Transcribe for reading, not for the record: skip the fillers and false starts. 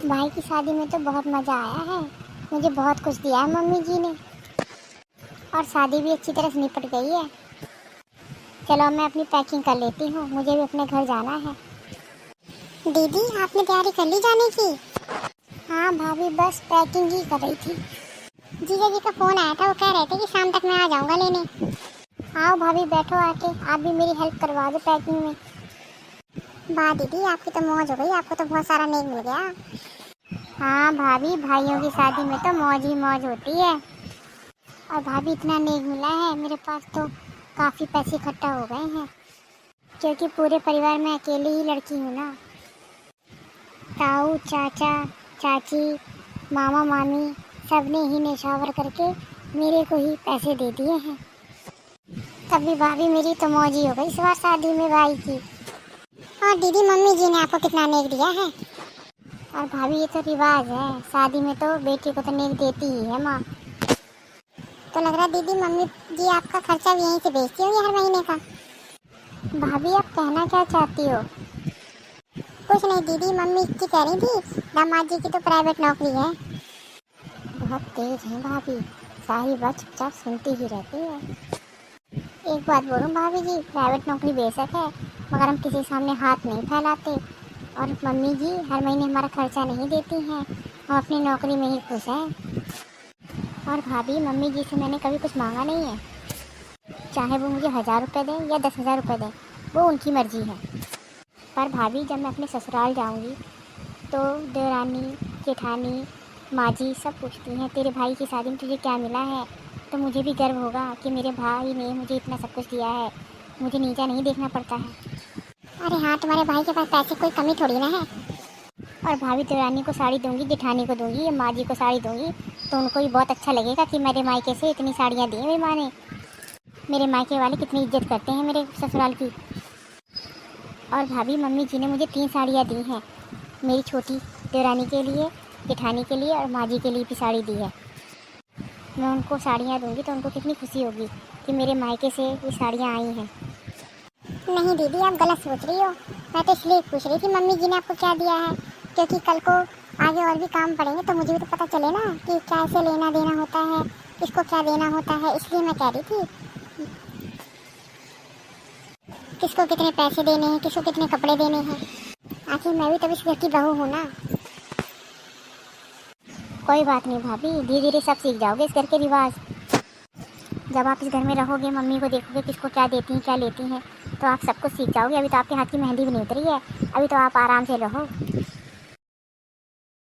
भाई की शादी में तो बहुत मज़ा आया है। मुझे बहुत कुछ दिया है मम्मी जी ने, और शादी भी अच्छी तरह से निपट गई है। चलो मैं अपनी पैकिंग कर लेती हूँ, मुझे भी अपने घर जाना है। दीदी आपने तैयारी कर ली जाने की? हाँ भाभी, बस पैकिंग ही कर रही थी। जीजा जी का फ़ोन आया था, वो कह रहे थे कि शाम तक मैं आ जाऊँगा लेने। आओ भाभी बैठो आके, आप भी मेरी हेल्प करवा दो पैकिंग में। वाह दीदी, आपकी तो मौज हो गई, आपको तो बहुत सारा नेक मिल गया। हाँ भाभी, भाइयों की शादी में तो मौज ही मौज होती है। और भाभी इतना नेक मिला है, मेरे पास तो काफ़ी पैसे इकट्ठा हो गए हैं, क्योंकि पूरे परिवार में अकेली ही लड़की हूँ ना। ताऊ चाचा चाची मामा मामी सबने ही निछावर करके मेरे को ही पैसे दे दिए हैं। तभी भाभी मेरी तो मौज ही हो गई इस बार शादी में भाई की। और दीदी मम्मी जी ने आपको कितना नेक दिया है? और भाभी ये तो रिवाज है, शादी में तो बेटी को तो नेक देती ही है माँ। तो लग रहा है दीदी मम्मी जी आपका खर्चा भी यहीं से भेजती होंगी हर महीने का। भाभी आप कहना क्या चाहती हो? कुछ नहीं दीदी, मम्मी जी कह रही थी दामाद जी की तो प्राइवेट नौकरी है। बहुत तेज है भाभी, सारी बात चुपचाप सुनती ही रहती है। एक बात बोलूं भाभी जी, प्राइवेट नौकरी बेशक है, मगर हम किसी के सामने हाथ नहीं फैलाते। और मम्मी जी हर महीने हमारा खर्चा नहीं देती हैं, हम अपनी नौकरी में ही खुश हैं। और भाभी मम्मी जी से मैंने कभी कुछ मांगा नहीं है, चाहे वो मुझे 1000 रुपये दें या 10,000 रुपये दें, वो उनकी मर्जी है। पर भाभी जब मैं अपने ससुराल जाऊंगी तो देवरानी जेठानी माँ जी सब पूछती हैं तेरे भाई की शादी में तुझे क्या मिला है। तो मुझे भी गर्व होगा कि मेरे भाई ने मुझे इतना सब कुछ दिया है, मुझे नीचा नहीं देखना पड़ता है। अरे हाँ, तुम्हारे भाई के पास पैसे कोई कमी थोड़ी ना है। और भाभी देवरानी को साड़ी दूंगी, जेठानी को दूंगी या माँ जी को साड़ी दूंगी, तो उनको भी बहुत अच्छा लगेगा कि मेरे मायके से इतनी साड़ियाँ दी मेरी माँ ने। मेरे मायके वाले कितनी इज्जत करते हैं मेरे ससुराल की। और भाभी मम्मी जी ने मुझे 3 साड़ियाँ दी हैं, मेरी छोटी देवरानी के लिए, जेठानी के लिए और माँ जी के लिए भी साड़ी दी है। मैं उनको साड़ियाँ दूंगी तो उनको कितनी खुशी होगी कि मेरे मायके से ये साड़ियाँ आई हैं। नहीं दीदी, आप गलत सोच रही हो। मैं तो इसलिए पूछ रही थी मम्मी जी ने आपको क्या दिया है, क्योंकि कल को आगे और भी काम पड़ेंगे तो मुझे भी तो पता चले ना कि कैसे लेना देना होता है, किसको क्या देना होता है। इसलिए मैं कह रही थी किसको कितने पैसे देने हैं, किसको कितने कपड़े देने हैं। आखिर मैं भी तब इस घर की बहू हूँ ना। कोई बात नहीं भाभी, धीरे धीरे सब सीख जाओगे इस घर के रिवाज। जब आप इस घर में रहोगे, मम्मी को देखोगे किसको क्या देती हैं क्या लेती हैं, तो आप सब कुछ सीख जाओगे। अभी तो आपके हाथ की मेहंदी भी नहीं उतरी है, अभी तो आप आराम से रहो।